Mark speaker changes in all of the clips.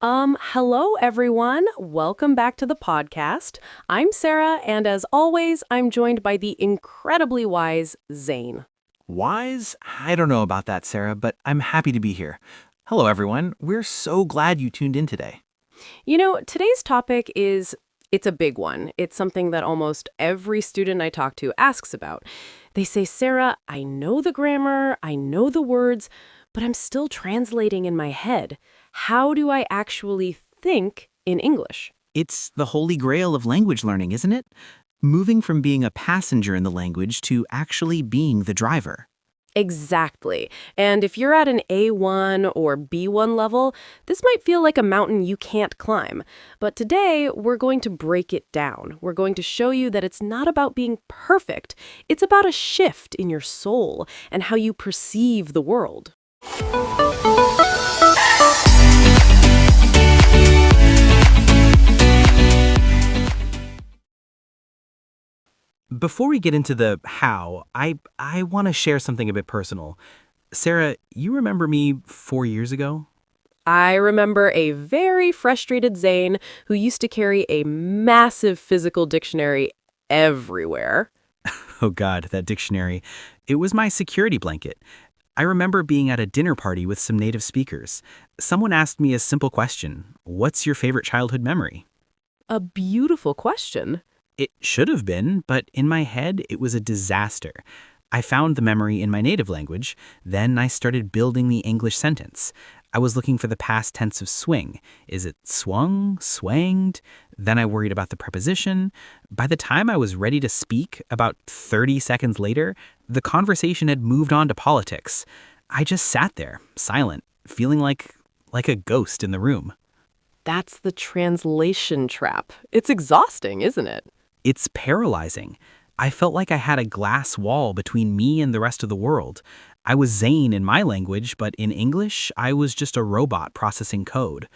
Speaker 1: Hello everyone. Welcome back to the podcast. I'm Sarah, and as always, I'm joined by the incredibly wise Zane.
Speaker 2: Wise? I don't know about that, Sarah, but I'm happy to be here. Hello, everyone. We're so glad you tuned in today.
Speaker 1: Today's topic it's a big one. It's something that almost every student I talk to asks about. They say, "Sarah, I know the grammar, I know the words, but I'm still translating in my head. How do I actually think in English?"
Speaker 2: It's the holy grail of language learning, isn't it? Moving from being a passenger in the language to actually being the driver.
Speaker 1: Exactly. And if you're at an A1 or B1 level, this might feel like a mountain you can't climb. But today, we're going to break it down. We're going to show you that it's not about being perfect. It's about a shift in your soul and how you perceive the world.
Speaker 2: Before we get into the how, I want to share something a bit personal. Sarah, you remember me 4 years ago?
Speaker 1: I remember a very frustrated Zane who used to carry a massive physical dictionary everywhere.
Speaker 2: Oh God, that dictionary. It was my security blanket. I remember being at a dinner party with some native speakers. Someone asked me a simple question: what's your favorite childhood memory?
Speaker 1: A beautiful question.
Speaker 2: It should have been, but in my head, it was a disaster. I found the memory in my native language, then I started building the English sentence. I was looking for the past tense of swing. Is it swung, swanged? Then I worried about the preposition. By the time I was ready to speak, about 30 seconds later, the conversation had moved on to politics. I just sat there, silent, feeling like a ghost in the room.
Speaker 1: That's the translation trap. It's exhausting, isn't it?
Speaker 2: It's paralyzing. I felt like I had a glass wall between me and the rest of the world. I was Zane in my language, but in English, I was just a robot processing code.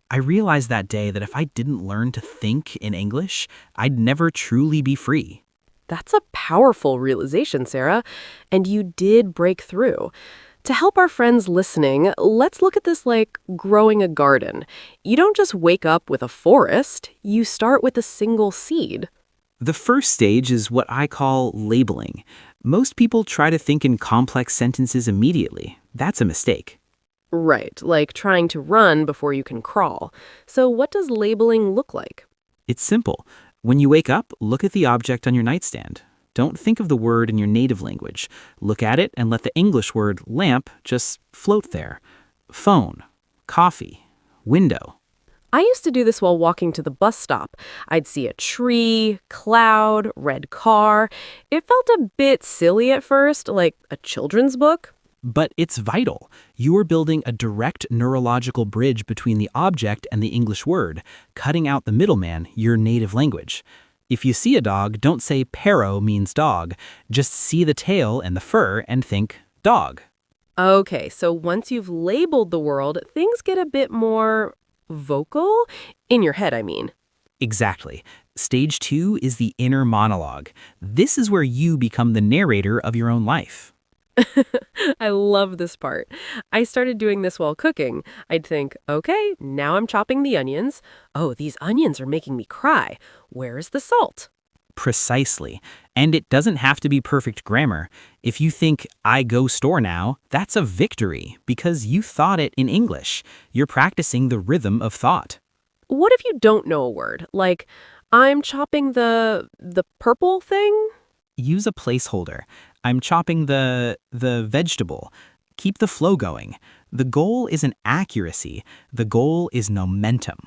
Speaker 2: I realized that day that if I didn't learn to think in English, I'd never truly be free.
Speaker 1: That's a powerful realization, Sarah. And you did break through. To help our friends listening, let's look at this like growing a garden. You don't just wake up with a forest, you start with a single seed.
Speaker 2: The first stage is what I call labeling. Most people try to think in complex sentences immediately. That's a mistake.
Speaker 1: Right, like trying to run before you can crawl. So what does labeling look like?
Speaker 2: It's simple. When you wake up, look at the object on your nightstand. Don't think of the word in your native language. Look at it and let the English word lamp just float there. Phone, coffee, window.
Speaker 1: I used to do this while walking to the bus stop. I'd see a tree, cloud, red car. It felt a bit silly at first, like a children's book.
Speaker 2: But it's vital. You are building a direct neurological bridge between the object and the English word, cutting out the middleman, your native language. If you see a dog, don't say pero means dog. Just see the tail and the fur and think dog.
Speaker 1: Okay, so once you've labeled the world, things get a bit more vocal? In your head, I mean.
Speaker 2: Exactly. Stage 2 is the inner monologue. This is where you become the narrator of your own life.
Speaker 1: I love this part. I started doing this while cooking. I'd think, okay, now I'm chopping the onions. Oh, these onions are making me cry. Where is the salt?
Speaker 2: Precisely. And it doesn't have to be perfect grammar. If you think, I go store now, that's a victory because you thought it in English. You're practicing the rhythm of thought.
Speaker 1: What if you don't know a word? Like, I'm chopping the purple thing?
Speaker 2: Use a placeholder. I'm chopping the vegetable. Keep the flow going. The goal isn't accuracy. The goal is momentum.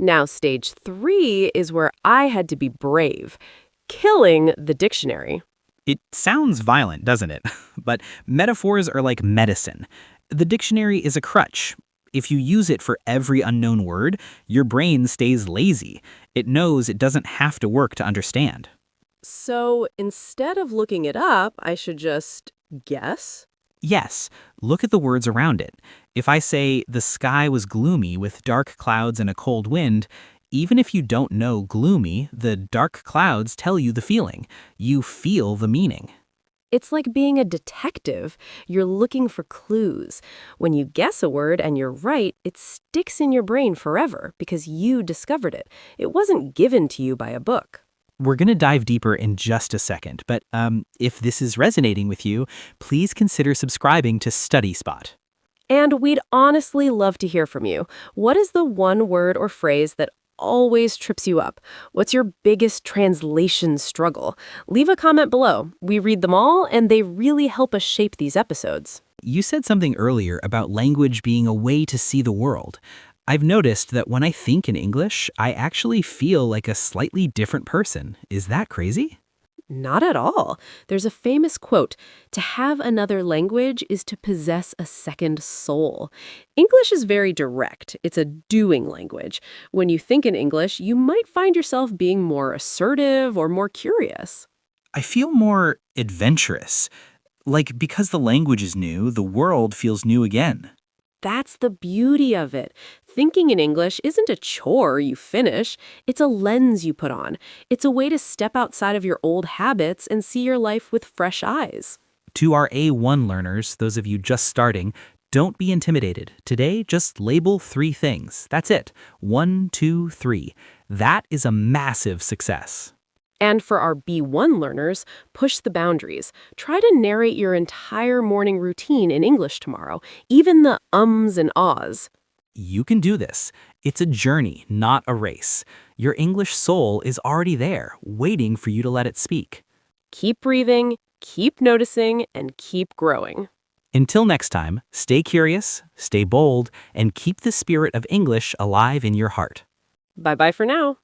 Speaker 1: Now, stage 3 is where I had to be brave, killing the dictionary.
Speaker 2: It sounds violent, doesn't it? But metaphors are like medicine. The dictionary is a crutch. If you use it for every unknown word, your brain stays lazy. It knows it doesn't have to work to understand.
Speaker 1: So instead of looking it up, I should just guess?
Speaker 2: Yes, look at the words around it. If I say the sky was gloomy with dark clouds and a cold wind, even if you don't know gloomy, the dark clouds tell you the feeling. You feel the meaning.
Speaker 1: It's like being a detective. You're looking for clues. When you guess a word and you're right, it sticks in your brain forever because you discovered it. It wasn't given to you by a book.
Speaker 2: We're going to dive deeper in just a second, but if this is resonating with you, please consider subscribing to StudySpot.
Speaker 1: And we'd honestly love to hear from you. What is the one word or phrase that always trips you up? What's your biggest translation struggle? Leave a comment below. We read them all, and they really help us shape these episodes.
Speaker 2: You said something earlier about language being a way to see the world. I've noticed that when I think in English, I actually feel like a slightly different person. Is that crazy?
Speaker 1: Not at all. There's a famous quote, "To have another language is to possess a second soul." English is very direct. It's a doing language. When you think in English, you might find yourself being more assertive or more curious.
Speaker 2: I feel more adventurous. Like because the language is new, the world feels new again.
Speaker 1: That's the beauty of it. Thinking in English isn't a chore you finish. It's a lens you put on. It's a way to step outside of your old habits and see your life with fresh eyes.
Speaker 2: To our A1 learners, those of you just starting, don't be intimidated. Today, just label 3 things. That's it. 1, 2, 3. That is a massive success.
Speaker 1: And for our B1 learners, push the boundaries. Try to narrate your entire morning routine in English tomorrow, even the ums and ahs.
Speaker 2: You can do this. It's a journey, not a race. Your English soul is already there, waiting for you to let it speak.
Speaker 1: Keep breathing, keep noticing, and keep growing.
Speaker 2: Until next time, stay curious, stay bold, and keep the spirit of English alive in your heart.
Speaker 1: Bye-bye for now.